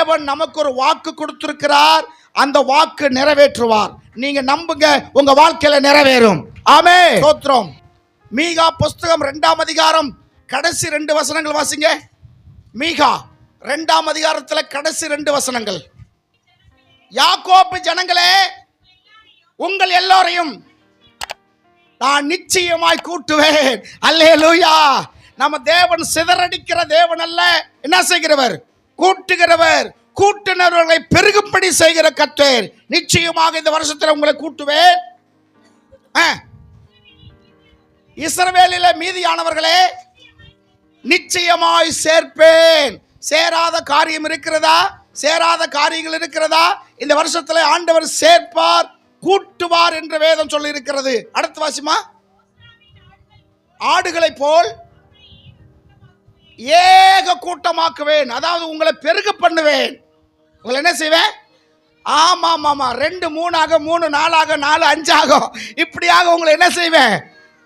தேவன் நமக்கு ஒரு வாக்கு கொடுத்திருக்கிறார். அந்த வாக்கு நிறைவேற்றுவார். நீங்க நம்புங்க, உங்க வாழ்க்கையில நிறைவேறும். ஆமென். ஸ்தோத்திரம். மீகா புஸ்தகம் 2ஆம் அதிகாரம் கடைசி 2 வசனங்கள் வாசிங்க. மீகா 2ஆம் அதிகாரத்துல கடைசி 2 வசனங்கள். யாக்கோப்பு ஜனங்களே, உங்கள் எல்லோரையும் நான் நிச்சயமாய் கூட்டுவேன். அல்லேலூயா. நம்ம தேவன் சிதறடிக்கிற தேவன் அல்ல. என்ன செய்கிறவர்? கூட்டுகிறவர். கூட்டினவர்களை பெருகும்படி செய்கிற கர்த்தர். நிச்சயமாக இந்த வருஷத்துல உங்களை கூட்டுவேன். இஸ்ரவேலில மீதியானவர்களே நிச்சயமாய் சேர்ப்பேன். சேராத காரியம் இருக்கிறதா? சேராத காரியங்கள் இருக்கிறதா? இந்த வருஷத்துல ஆண்டவர் சேர்ப்பார், கூட்டுவார் என்று வேதம் சொல்லி இருக்கிறது. அடுத்து வாசிமா. ஆடுகளை போல் ஏக கூட்டமாக்குவேன். அதாவது உங்களை பெருக பண்ணுவேன். உங்களை என்ன செய்வேன்? ஆமா ஆமா 2 3 ஆக, 3 4 ஆக, 4 5 ஆகும். இப்படியாக உங்களை என்ன செய்வேன்?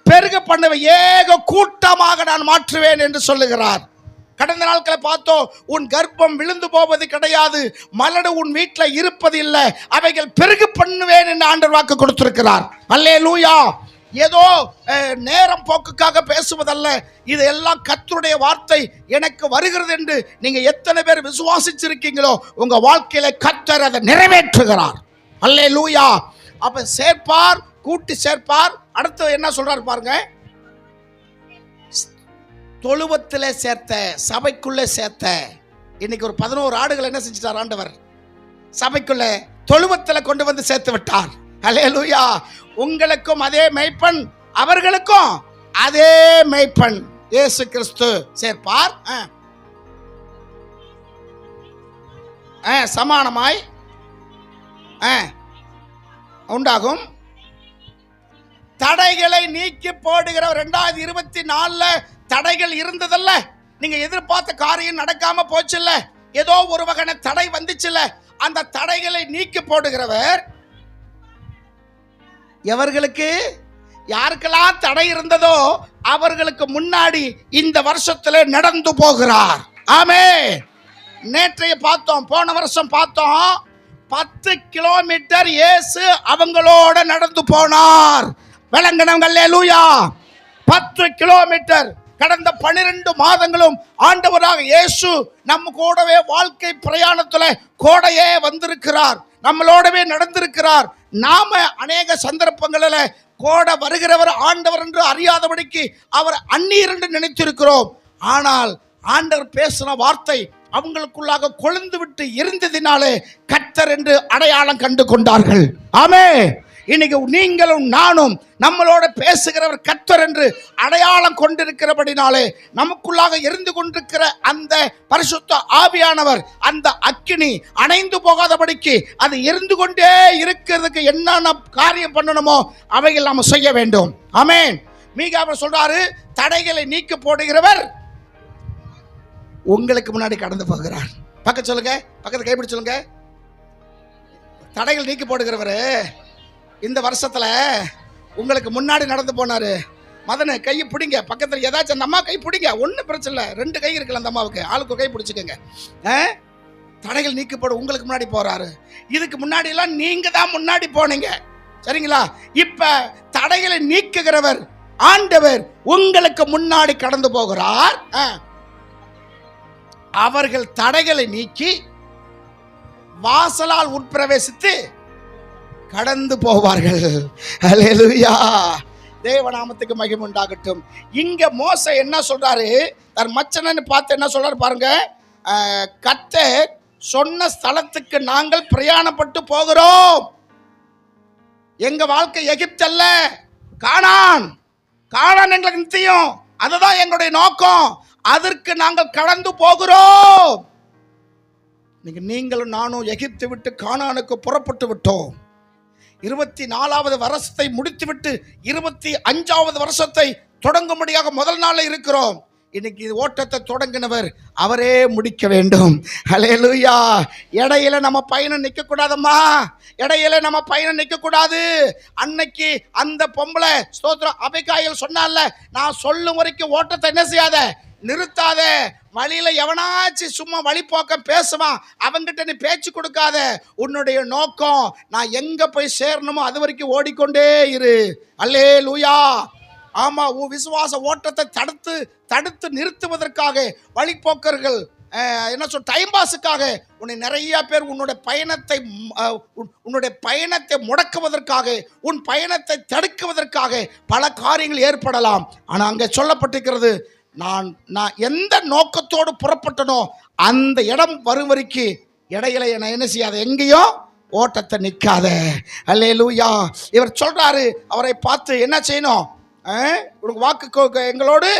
பெருக பண்ணுவேன். ஏக கூட்டமாக நான் மாற்றுவேன் என்று சொல்லுகிறார். கடந்த நாட்களை பார்த்தோம். உன் கர்ப்பம் விழுந்து போவது கிடையாது, மலடு உன் வீட்டில் இருப்பது இல்லை, அவைகள் பெருகு பண்ணுவேன் என்று ஆண்டவர் வாக்கு கொடுத்திருக்கிறார். அல்லேலூயா. ஏதோ நேரம் போக்குக்காக பேசுவதல்ல, இதெல்லாம் கர்த்தருடைய வார்த்தை எனக்கு வருகிறது என்று நீங்க எத்தனை பேர் விசுவாசிச்சிருக்கீங்களோ உங்க வாழ்க்கையில கர்த்தர் அதை நிறைவேற்றுகிறார். அல்லேலூயா. அப்ப சேர்ப்பார், கூட்டி சேர்ப்பார். அடுத்து என்ன சொல்றாரு பாருங்க. தொழுவத்திலே சேர்த்த, சபைக்குள்ளே சேர்த்த. இன்னைக்கு ஒரு 11 ஆடுகள் என்ன செஞ்சிட்டார் ஆண்டவர்? சபைக்குள்ள, தொழுவத்திலே கொண்டு வந்து சேர்த்து விட்டார். அல்லேலூயா. உங்களுக்கும் அதே மேய்ப்பன், அவர்களுக்கும் அதே மேய்ப்பன் இயேசு கிறிஸ்து சேர்ப்பார். சமானமாய் உண்டாகும். தடைகளை நீக்கி போடுகிற 2024 தடைகள் இருந்ததல்ல, நீங்க எதிர்பார்த்த காரியம் நடக்காம போச்சுல்ல, ஏதோ ஒரு வகையான தடை வந்துச்சுல்ல, அந்த தடைகளை நீக்கி போடுகிறவர் எவர்களுக்கு, யாருக்கெல்லாம் தடை இருந்ததோ அவர்களுக்கு முன்னாடி இந்த வருஷத்துல நடந்து போகிறார். ஆமென். நேற்றைய பார்த்தோம், போன வருஷம் பார்த்தோம். 10 கிலோமீட்டர் இயேசு அவங்களோட நடந்து போனார். விளங்கினவங்க அல்லேலூயா. 10 கிலோமீட்டர். கடந்த 12 மாதங்களும் ஆண்டவராக இயேசு நம்ம கூடவே வாழ்க்கை பிரயாணத்துல கூடவே வந்திருக்கிறார், நம்மளோடவே நடந்திருக்கிறார். நாம அநேக சந்தர்ப்பங்களில் கூட வருகிறவர் ஆண்டவர் என்று அறியாதபடிக்கு அவர் அந்நியர் என்று நினைத்திருக்கிறோம். ஆனால் ஆண்டவர் பேசின வார்த்தை அவங்களுக்குள்ளாக கொழுந்து விட்டு இருந்ததினாலே கர்த்தர் என்று அடையாளம் கண்டு கொண்டார்கள். ஆமென். இன்னைக்கு நீங்களும் நானும் நம்மளோட பேசுகிறவர் கர்த்தர் என்று அடையாளம் கொண்டிருக்கிறபடினாலே நமக்குள்ளாக இருந்து கொண்டிருக்கிற அந்த பரிசுத்த ஆவியானவர், அந்த அக்கினி அணைந்து போகாதபடிக்கு அது இருந்து கொண்டே இருக்கிறதுக்கு என்னென்ன காரியம் பண்ணணுமோ அவைகள் நாம் செய்ய வேண்டும். ஆமென். மீகாவர் சொல்றாரு, தடைகளை நீக்கி போடுகிறவர் உங்களுக்கு முன்னாடி கடந்து போகிறார். பக்கத்து சொல்லுங்க, பக்கத்து கைப்பிடி சொல்லுங்க. தடைகள் நீக்கி போடுகிறவர் இந்த வருஷத்துல உங்களுக்கு முன்னாடி நடந்து போனாரு. மதனை கையை பிடிங்க, பக்கத்தில் ஏதாச்சும் அந்த அம்மா கை பிடிங்க, ஒன்றும் பிரச்சனை இல்லை. 2 கை இருக்குல்ல அந்த அம்மாவுக்கு, ஆளுக்கு கை பிடிச்சிக்கோங்க. தடைகள் நீக்கப்படும், உங்களுக்கு முன்னாடி போறாரு. இதுக்கு முன்னாடி எல்லாம் நீங்க தான் முன்னாடி போனீங்க, சரிங்களா? இப்ப தடைகளை நீக்குகிறவர் ஆண்டவர் உங்களுக்கு முன்னாடி கடந்து போகிறார். அவர்கள் தடைகளை நீக்கி வாசலால் உட்பிரவேசித்து கடந்து போவார்கள். அல்லேலூயா. தேவநாமத்துக்கு மகிமை உண்டாகட்டும். இங்க மோசே என்ன சொல்றாரு, தன் மச்சனன்னு பார்த்து என்ன சொல்றாரு பாருங்க. கர்த்தர் சொன்ன ஸ்தலத்துக்கு நாங்கள் பிரயாணப்பட்டு போகிறோம். எங்க வாழ்க்கை எகிப்து அல்ல, கானான். கானான் எங்களுக்கு நித்தியம், அதுதான் எங்களுடைய நோக்கம். அதற்கு நாங்கள் கடந்து போகிறோம். நீங்களும் நானும் எகிப்து விட்டு கானானுக்கு புறப்பட்டு விட்டோம். 24வது வருஷத்தை முடித்துவிட்டு 25வது வருஷத்தை தொடங்கும்படியாக முதல் நாளில் இருக்கிறோம். இன்னைக்கு ஓட்டத்தை தொடங்கினவர் அவரே முடிக்க வேண்டும். ஹல்லேலூயா. இடையில நம்ம பயணம் நிற்க கூடாதம்மா, இடையில நம்ம பயணம் நிற்க கூடாது. அன்னைக்கு அந்த பொம்பளை ஸ்தோத்திரம் அபிகாயில் சொன்னால, நான் சொல்லும் வரைக்கும் ஓட்டத்தை என்ன செய்யாத, நிறுத்தாத. வழியில எவனாச்சும் சும்மா வழிபோக்கம் பேசுவான், அவங்கிட்ட நீ பேச்சு கொடுக்காத. உன்னுடைய நோக்கம் நான் எங்க போய் சேரணுமோ அது வரைக்கும் ஓடிக்கொண்டே இரு. அல்லேலூயா. ஆமா, உன் விசுவாச ஓட்டத்தை தடுத்து நிறுத்துவதற்காக வழிபோக்கர்கள் என்ன சொல் டைம் பாஸுக்காக உன்னை நிறைய பேர் உன்னுடைய பயணத்தை முடக்குவதற்காக, உன் பயணத்தை தடுக்குவதற்காக பல காரியங்கள் ஏற்படலாம். ஆனால் அங்கே சொல்லப்பட்டிருக்கிறது, நான் எந்த நோக்கத்தோடு புறப்பட்டனோ அந்த இடம் வரும் வரைக்கும் இடையில என்ன செய்யாத, எங்கேயோ ஓட்டத்தை நிற்காத. அல்லேலூயா. இவர் சொல்றாரு, அவரை பார்த்து என்ன செய்யணும், உனக்கு வாக்கு எங்களோடு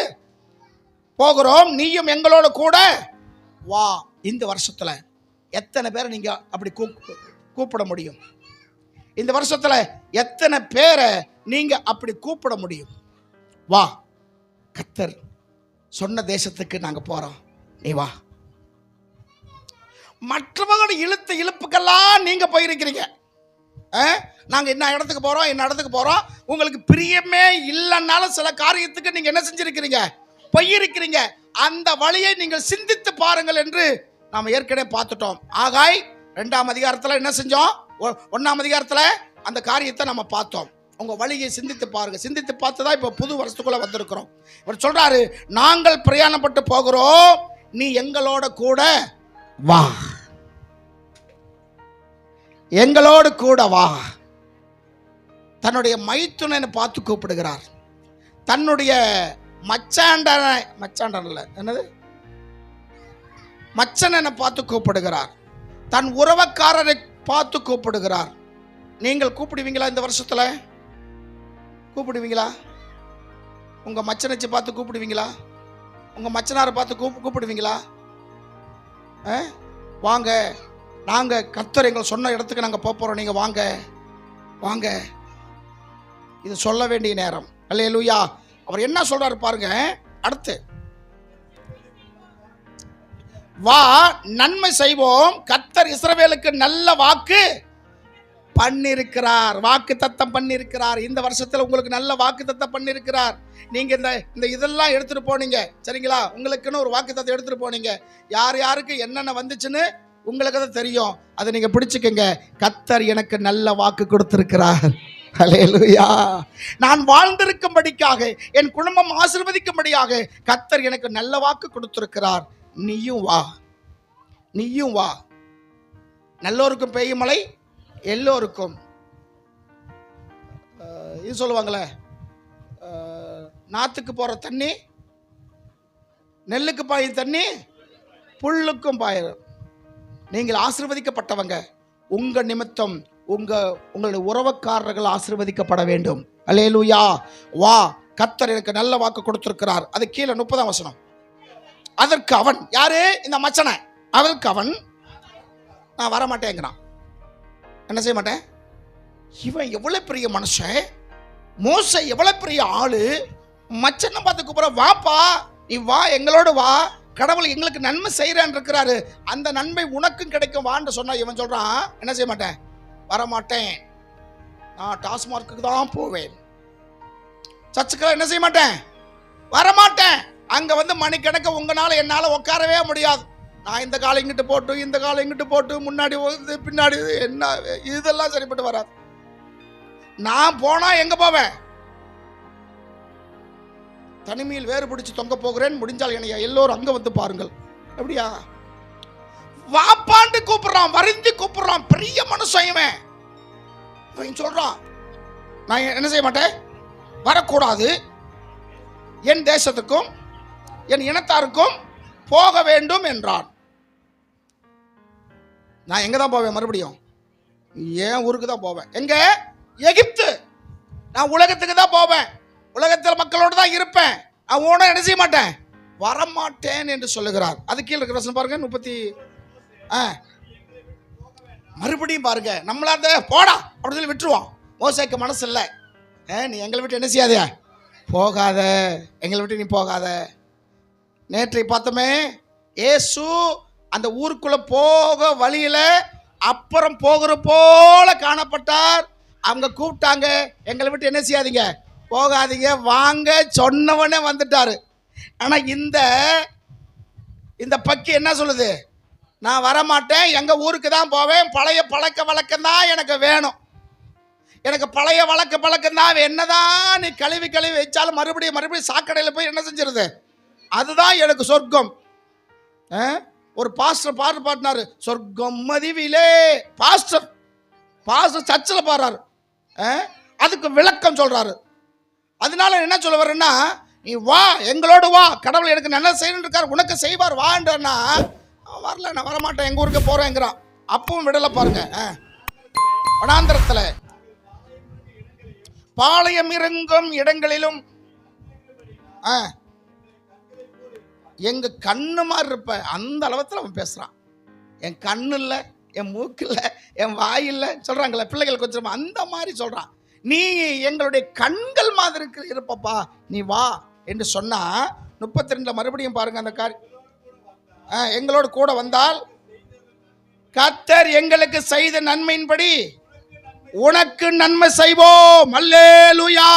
போகிறோம், நீயும் எங்களோட கூட வா. இந்த வருஷத்துல எத்தனை பேரை நீங்க அப்படி கூப்பிட முடியும்? இந்த வருஷத்துல எத்தனை பேரை நீங்க அப்படி கூப்பிட முடியும்? வா, கர்த்தர் சொன்ன தேசத்துக்கு நாங்க போறோம், நீ வா. மற்றவங்களோட இழுப்புக்கெல்லாம் நீங்க போயிருக்கிறீங்க. நாங்க என்ன இடத்துக்கு போறோம், உங்களுக்கு பிரியமே இல்லைன்னாலும் சில காரியத்துக்கு நீங்க என்ன செஞ்சிருக்கிறீங்க, போயிருக்கிறீங்க. அந்த வழியை நீங்கள் சிந்தித்து பாருங்கள் என்று நாம் ஏற்கனவே பார்த்துட்டோம். ஆகாய் 2ஆம் அதிகாரத்தில் என்ன செஞ்சோம், 1ஆம் அதிகாரத்தில் அந்த காரியத்தை நம்ம பார்த்தோம். உங்க வழியை சிந்தித்து பாருங்க. சிந்தித்து பார்த்து தான் இப்போ புது வருஷத்துக்குள்ள வந்திருக்கிறோம். இவர் சொல்றாரு, நாங்கள் பிரயாணப்பட்டு போகிறோம், நீ எங்களோட கூட வா, எங்களோடு கூட வா. தன்னுடைய மைத்துனனை பார்த்து கூப்பிடுகிறார். தன்னுடைய மச்சனனை பார்த்து கூப்பிடுகிறார். தன் உறவக்காரரை பார்த்து கூப்பிடுகிறார். நீங்கள் கூப்பிடுவீங்களா? இந்த வருஷத்துல கூப்பிடுவீங்களா? உங்க மச்சனச்சி பார்த்து கூப்பிடுவீங்களா? உங்க மச்சனாரை பார்த்து கூப்பிடுவீங்களா? வாங்க, நாங்க கர்த்தர் எங்களை சொன்ன இடத்துக்கு நாங்க போறோம், நீங்க வாங்க வாங்க. இது சொல்ல வேண்டிய நேரம். அல்லேலூயா. அவர் என்ன சொல்றாரு பாருங்க. அடுத்து, வா, நன்மை செய்வோம், கர்த்தர் இஸ்ரவேலுக்கு நல்ல வாக்கு பண்ணிருக்கிறார். வாக்கு தத்தம் பண்ணிருக்கிறார். இந்த வருஷத்துல உங்களுக்கு நல்ல வாக்கு தத்தம் பண்ணிருக்கிறார். நீங்க இந்த இதெல்லாம் எடுத்துட்டு போனீங்க, சரிங்களா? உங்களுக்குன்னு ஒரு வாக்கு தத்தம் எடுத்துட்டு போனீங்க. யார் யாருக்கு என்னென்ன வந்துச்சுன்னு உங்களுக்கு தான் தெரியும். அதை நீங்க பிடிச்சுக்கங்க. கர்த்தர் எனக்கு நல்ல வாக்கு கொடுத்திருக்கிறார். அல்லேலூயா. நான் வாழ்ந்திருக்கும்படிக்காக, என் குடும்பம் ஆசீர்வதிக்கும்படியாக கர்த்தர் எனக்கு நல்ல வாக்கு கொடுத்திருக்கிறார். நீயும் வா, நீயும் வா. நல்லோருக்கும் பெய்யும் மழை எல்லோருக்கும். இது சொல்லுவாங்களே, நாத்துக்கு போற தண்ணி நெல்லுக்கு பாயும் தண்ணி புல்லுக்கும் பாயும். நீங்கள் ஆசீர்வதிக்கப்பட்டவங்க. உங்க நிமித்தம் உங்களுடைய உறவுக்காரர்கள் ஆசீர்வதிக்கப்பட வேண்டும். அல்லேலூயா. வா, கர்த்தர் எனக்கு நல்ல வாக்கு கொடுத்திருக்கிறார். அது கீழே 30ஆம் வசனம். அதற்கு அவன், யாரு? இந்த மச்சனை. அதற்கு அவன், நான் வரமாட்டேங்கிறான். என்ன செய்ய மாட்டேன்? இவன் எவ்வளவு பெரிய மனுஷன், மோசே எவ்வளவு பெரிய ஆளு, மச்சனை பார்த்து கூப்பிட, வாப்பா நீ வா, எங்களோடு வா, கடவுள் எங்களுக்கு நன்மை செய்யறான் இருக்கிறாரு, அந்த நன்மை உனக்கும் கிடைக்கும் வான்னு சொன்னா, இவன் சொல்றான், என்ன செய்ய மாட்டேன், வரமாட்டேன், நான் டாஸ்மார்க்கு தான் போவேன், சர்ச்சுக்கெல்லாம் என்ன செய்ய மாட்டேன், வரமாட்டேன். அங்க வந்து மணிக்கணக்க உங்களால என்னால உட்காரவே முடியாது. நான் இந்த காலை இங்கிட்டு போட்டு, இந்த காலை இங்கிட்டு போட்டு, முன்னாடி பின்னாடி, என்ன இதெல்லாம் சரிப்பட்டு வராது. நான் போனா எங்க போவேன்? தனிமையில் வேறு பிடிச்சு தொங்க போகிறேன், முடிஞ்சால் என்னையா எல்லோரும் அங்க வந்து பாருங்கள். அப்படியா? வாப்பாண்டு கூப்பிடுறான், வருந்தி கூப்பிடுறான். பெரிய மனுஷன் இவன் சொல்றான், நான் என்ன செய்ய மாட்டேன், வரக்கூடாது, என் தேசத்துக்கும் என் இனத்தாருக்கும் போக வேண்டும் என்றான். நான் எங்க தான் போவேன்? மறுபடியும் என் ஊருக்கு தான் போவேன். எங்க? எகிப்து. நான் உலகத்துக்கு தான் போவேன், உலகத்தில் மக்களோடு தான் இருப்பேன், நான் உன என்ன செய்ய மாட்டேன், வரமாட்டேன் என்று சொல்லுகிறார். அது கீழே இருக்கிற வசனம் பாருங்க, 30. மறுபடியும் பாருங்க, நம்மளா இருந்த போடா அப்படின்னு சொல்லி விட்டுருவோம். மோசேக்கு மனசு இல்லை, நீ எங்களை விட்டு என்ன செய்யாத, போகாத, எங்களை விட்டு நீ போகாத. நேற்றை பார்த்தோமே, ஏசு அந்த ஊருக்குள்ள போக வழியில அப்புறம் போகிற போல காணப்பட்டார். அவங்க கூப்பிட்டாங்க, எங்களை விட்டு என்ன செய்யாதீங்க, போகாதீங்க, வாங்க சொன்னவனே வந்துட்டாரு. ஆனா இந்த பக்கி என்ன சொல்லுது? நான் வரமாட்டேன், எங்க ஊருக்கு தான் போவேன், பழைய பழக்க வழக்கம் தான் எனக்கு வேணும், எனக்கு பழைய பழக்கம் தான். என்னதான் நீ கழுவி வச்சாலும் மறுபடியும் சாக்கடையில் போய் என்ன செஞ்சிருது? அதுதான் எனக்கு சொர்க்கம். ஒரு பாஸ்டர் பாட்டு பாடினாரு, சொர்க்கம் மதிவிலே. பாஸ்டர் சர்ச்சில் பாடுறாரு, அதுக்கு விளக்கம் சொல்றாரு. அதனால என்ன சொல்ல வரேன்னா, நீ வா, எங்களோடு வா, கடவுள் எனக்கு நல்லா செய்யணும் இருக்காரு, உனக்கு செய்வார் வான்றா. வரல, நான் வரமாட்டேன், எங்க ஊருக்கு போறேங்கிறான். அப்பவும் விடல பாருங்க. வனாந்திரத்துல பாளையம் இறங்கும் இடங்களிலும் எங்க கண்ணு மாதிரி இருப்ப, அந்த அளவுக்கு அவன் பேசுறான். என் கண்ணு இல்லை, என் மூக்கு இல்லை, என் வாய் இல்லை சொல்றாங்களே பிள்ளைகள், கொஞ்சம் அந்த மாதிரி சொல்றான். நீ எங்களுடைய கண்கள் மாதிரி இருப்பப்பா, நீ வா என்று சொன்னா 32 மறுபடியும் பாருங்க அந்த காரியம். எங்களோடு கூட வந்தால் கர்த்தர் எங்களுக்கு செய்த நன்மையின்படி உனக்கு நன்மை செய்வோம். அல்லேலூயா.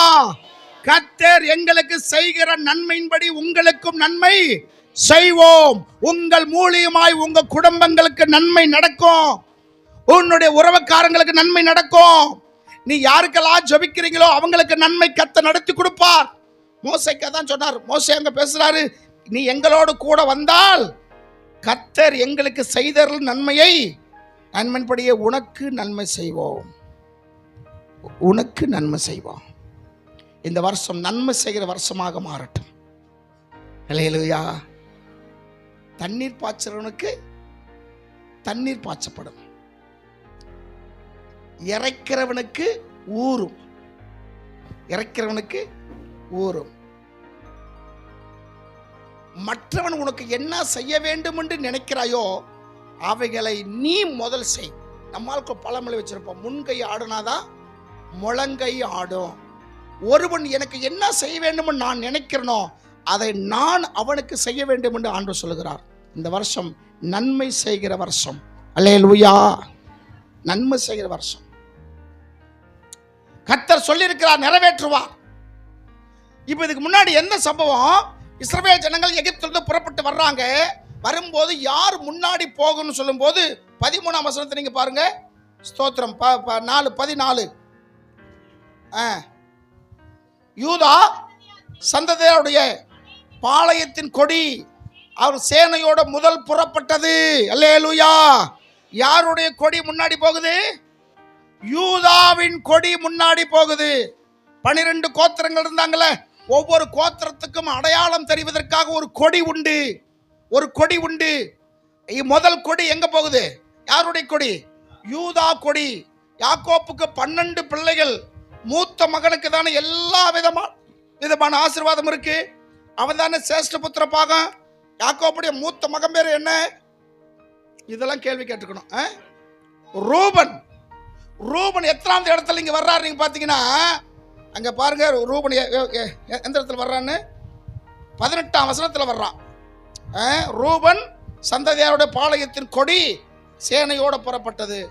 கர்த்தர் எங்களுக்கு செய்கிற நன்மையின்படி உங்களுக்கும் நன்மை செய்வோம். உங்கள் மூலியமாய் உங்க குடும்பங்களுக்கு நன்மை நடக்கும், உன்னுடைய உறவுக்காரங்களுக்கு நன்மை நடக்கும். நீ யாருக்கெல்லாம் ஜெபிக்கிறீங்களோ அவங்களுக்கு நன்மை கர்த்தர் நடத்தி கொடுப்பார். மோசேக்கு தான் சொன்னார். மோசே அங்க பேசுறாரு, நீ எங்களோடு கூட வந்தால் கர்த்தர் எங்களுக்கு செய்த நன்மையை நன்மையின்படியே உனக்கு நன்மை செய்வோம், உனக்கு நன்மை செய்வோம். இந்த வருஷம் நன்மை செய்கிற வருஷமாக மாறட்டும். அல்லேலூயா. தண்ணீர் பாய்ச்சறவனுக்கு தண்ணீர் பாய்ச்சப்படும், இறைக்கிறவனுக்கு ஊறும், இறைக்கிறவனுக்கு ஊறும். மற்றவன் உனக்கு என்ன செய்ய வேண்டும் என்று நினைக்கிறாயோ அவைகளை நீ முதல் செய். நம்மளுக்கு பழமொழி வச்சிருப்போம், முன்கை ஆடுனாதான் முழங்கை ஆடும். ஒருவன் எனக்கு என்ன செய்ய வேண்டும் என்று நான் நினைக்கிறனோ அதை நான் அவனுக்கு செய்ய வேண்டும் என்று ஆண்டவர் சொல்கிறார். இந்த வருஷம் நன்மை செய்கிற வருஷம். அல்லேலூயா. நன்மை செய்கிற வருஷம். கர்த்தர் சொல்லியிருக்கிறார், நிறைவேற்றுவார். இப்ப இதுக்கு முன்னாடி என்ன சம்பவம்? இஸ்ரவேல் ஜனங்கள் எகிப்திலிருந்து புறப்பட்டு வர்றாங்க. வரும்போது யார் முன்னாடி போகணும்னு சொல்லும் போது 13ஆம் வசனத்தை நீங்க பாருங்க. ஸ்தோத்திரம். 4:14. யூதா சந்ததியாருடைய பாளையத்தின் கொடி அவர் சேனையோட முதல் புறப்பட்டது. அல்லேலூயா. யாருடைய கொடி முன்னாடி போகுது? யூதாவின் கொடி முன்னாடி போகுது. 12 கோத்திரங்கள் இருந்தாங்களே, ஒவ்வொரு கோத்திரத்துக்கும் அடையாளம் தெரிவதற்காக ஒரு கொடி உண்டு, ஒரு கொடி உண்டு. முதல் கொடி எங்க போகுது? யாருடைய கொடி? யூதா கொடி. யாக்கோப்புக்கு 12 பிள்ளைகள். மூத்த மகனுக்கு தானே எல்லா விதமான ஆசீர்வாதம் இருக்கு. அவன் தானே சேஷ்ட புத்திர பாகம். யாக்கோப்புடைய மூத்த மகன் பேரு என்ன? இதெல்லாம் கேள்வி கேட்டுக்கணும். ரூபன். ரூபன் எத்தனாவது இடத்துல இங்க வர்றாரு நீங்க பாத்தீங்கன்னா, அங்க பாருங்க. ரூபன் எந்த இடத்துல வர்றான்னு 18ஆம் வசனத்துல வர்றான். ரூபன் சந்ததியாருடைய பாளையத்தின் கொடி சேனையோட புறப்பட்டது.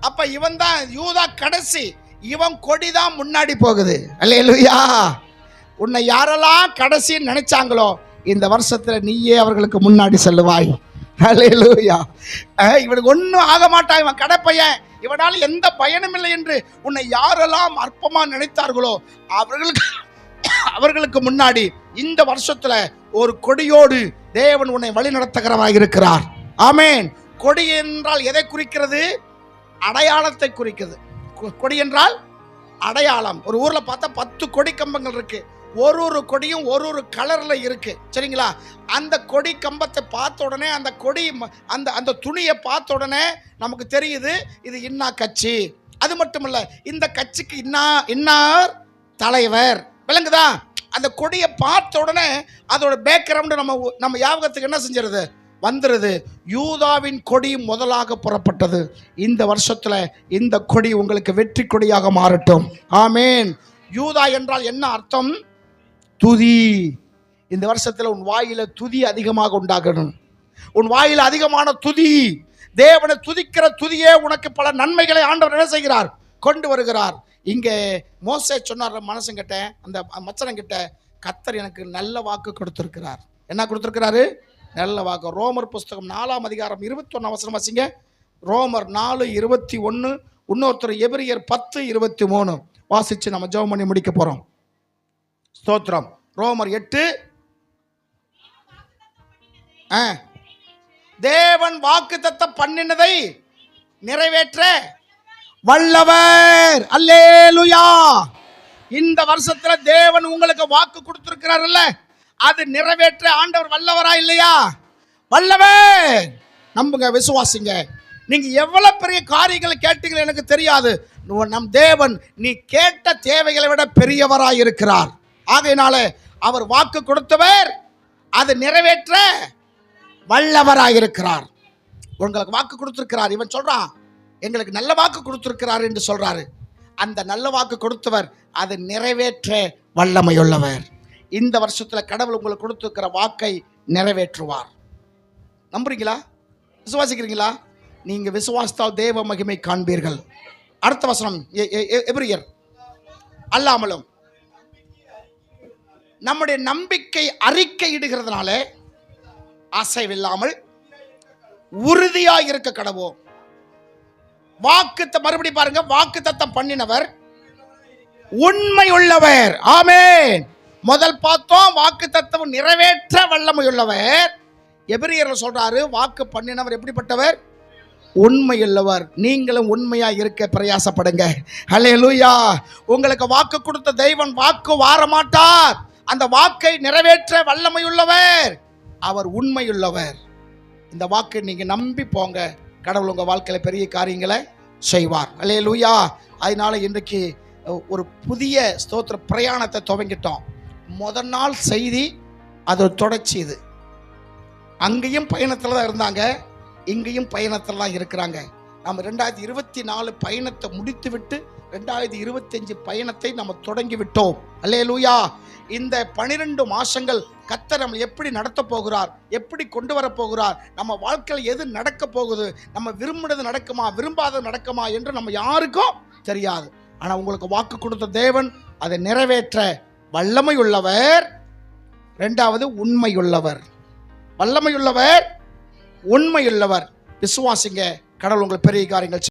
அப்ப இவன் தான் யூதா கடைசி. இவன் கொடி தான் முன்னாடி போகுது. அல்லேலூயா. உன்னை யாரெல்லாம் கடைசி நினைச்சாங்களோ இந்த வருஷத்துல நீயே அவர்களுக்கு முன்னாடி செல்லுவாய். அல்லேலூயா. இவனுக்கு ஒன்றும் ஆக மாட்டான், இவன் கடைப்பையன், இவனால் எந்த பயனும் இல்லை என்று உன்னை யாரெல்லாம் அற்பமா நினைத்தார்களோ அவர்களுக்கு முன்னாடி இந்த வருஷத்துல ஒரு கொடியோடு தேவன் உன்னை வழி நடத்துகிறவராக இருக்கிறார். ஆமென். கொடி என்றால் எதை குறிக்கிறது? அடையாளத்தை குறிக்கிறது. கொடி என்றால் அடையாளம். ஒரு ஊர்ல பார்த்தா 10 கொடி கம்பங்கள் இருக்கு. ஒரு கொடியும் ஒரு கலர்ல இருக்கு. சரிங்களா? அந்த கொடி கம்பத்தை பார்த்த உடனே, அந்த கொடி அந்த துணியை பார்த்த உடனே நமக்கு தெரியுது இது இன்னா கட்சி. அது மட்டும் இல்ல, இந்த கட்சிக்கு இன்னார் தலைவர். விளங்குதா? அந்த கொடியை பார்த்த உடனே அதோட பேக்ரவுண்ட் நம்ம ஞாபகத்துக்கு என்ன செஞ்சிருது? வந்துருது. யூதாவின் கொடி முதலாக புறப்பட்டது. இந்த வருஷத்துல இந்த கொடி உங்களுக்கு வெற்றி கொடியாக மாறட்டும். ஆமேன். யூதா என்றால் என்ன அர்த்தம்? துதி. இந்த வருஷத்துல உன் வாயில துதி அதிகமாக உண்டாகணும். உன் வாயில அதிகமான துதி. தேவனை துதிக்கிற துதியே உனக்கு பல நன்மைகளை ஆண்டவர் என்ன செய்கிறார்? கொண்டு வருகிறார். இங்கே மோசே சொன்னார் மனுஷங்கிட்ட, அந்த மச்சனங்கிட்ட, கர்த்தர் எனக்கு நல்ல வாக்கு கொடுத்திருக்கிறார். என்ன கொடுத்திருக்கிறாரு? நல்ல வாக்கு. ரோமர் புஸ்தகம் 4ஆம் அதிகாரம் 21 வசனம் வாசிங்க. ரோமர் 4:21. இன்னொருத்தர் எபிரியர் 10:23 வாசிச்சு நம்ம ஜெபம் பண்ணி முடிக்க போறோம். ஸ்தோத்திரம். ரோமர் 8. தேவன் வாக்குத்தத்தம் பண்ணினதை நிறைவேற்ற வல்லவர். அல்லேலூயா. இந்த வருஷத்துல தேவன் உங்களுக்கு வாக்கு கொடுத்திருக்கிறார்ல, அது நிறைவேற்ற ஆண்டவர் வல்லவரா இல்லையா? வல்லவர். நம்புங்க, விசுவாசிங்க. நீங்க எவ்வளவு பெரிய காரியங்களை கேட்டீங்களோ எனக்கு தெரியாது. நம் தேவன் நீ கேட்ட தேவைகளை விட பெரியவராய் இருக்கிறார். ஆகையினால அவர் வாக்கு கொடுத்தவர், அது நிறைவேற்ற வல்லவராய் இருக்கிறார். உங்களுக்கு வாக்கு கொடுத்திருக்கிறார். இவன் சொல்றான் எங்களுக்கு நல்ல வாக்கு கொடுத்திருக்கிறார் என்று சொல்றாரு. அந்த நல்ல வாக்கு கொடுத்தவர் அதை நிறைவேற்ற வல்லமையுள்ளவர். இந்த வருஷத்துல கடவுள் உங்களுக்கு கொடுத்திருக்கிற வாக்கை நிறைவேற்றுவார். நம்புறீங்களா? விசுவாசிக்கிறீங்களா? நீங்க விசுவாசித்தால் தேவ மகிமை காண்பீர்கள். அடுத்த வசனம் எபிரியர். அல்லாமலும் நம்முடைய நம்பிக்கை அறிக்கை இடுகிறதுனால அசைவில்லாமல் உறுதியாய் இருக்க கடவோம். வாக்கு மறுபடி பாருங்க, வாக்கு தத்தம் பண்ணினவர் உண்மை உள்ளவர். ஆமென். முதல் பார்த்தோம் வாக்கு தத்தம் நிறைவேற்ற வல்லமை உள்ளவர். எபிரியர் சொல்றாரு வாக்கு பண்ணினவர் எப்படிப்பட்டவர்? உண்மையுள்ளவர். நீங்களும் உண்மையா இருக்க பிரயாசப்படுங்க. ஹல்லேலூயா. உங்களுக்கு வாக்கு கொடுத்த தெய்வன் வாக்கு வார மாட்டார். அந்த வாக்கை நிறைவேற்ற வல்லமையுள்ளவர். அவர் உண்மையுள்ளவர். இந்த வாக்கை நீங்க நம்பி போங்க. கடவுள் உங்க வாழ்க்கையில பெரிய காரியங்களை செய்வார். அல்லேலூயா. அதனால இன்றைக்கு ஒரு புதிய ஸ்தோத்திர பிரயாணத்தை துவங்கிட்டோம். முதல் நாள் செய்தி அது தொடர்ச்சி. இது அங்கேயும் பயணத்துல தான் இருந்தாங்க, இங்கேயும் பயணத்துல தான் இருக்கிறாங்க. நம்ம 2024 பயணத்தை முடித்து விட்டு 2025 பயணத்தை நம்ம தொடங்கி விட்டோம். அல்லேலூயா. இந்த 12 மாசங்கள் கர்த்தர் நம்ம எப்படி நடத்த போகிறார், எப்படி கொண்டு வர போகிறார், நம்ம வாழ்க்கையில் எது நடக்க போகுது, நம்ம விரும்பினது நடக்குமா விரும்பாதது நடக்குமா என்று நம்ம யாருக்கும் தெரியாது. ஆனா உங்களுக்கு வாக்கு கொடுத்த தேவன் அதை நிறைவேற்ற வல்லமை உள்ளவர். இரண்டாவது உண்மையுள்ளவர். வல்லமையுள்ளவர், உண்மையுள்ளவர். விசுவாசிங்க, கடவுள் உங்களுக்கு பெரிய காரியங்கள்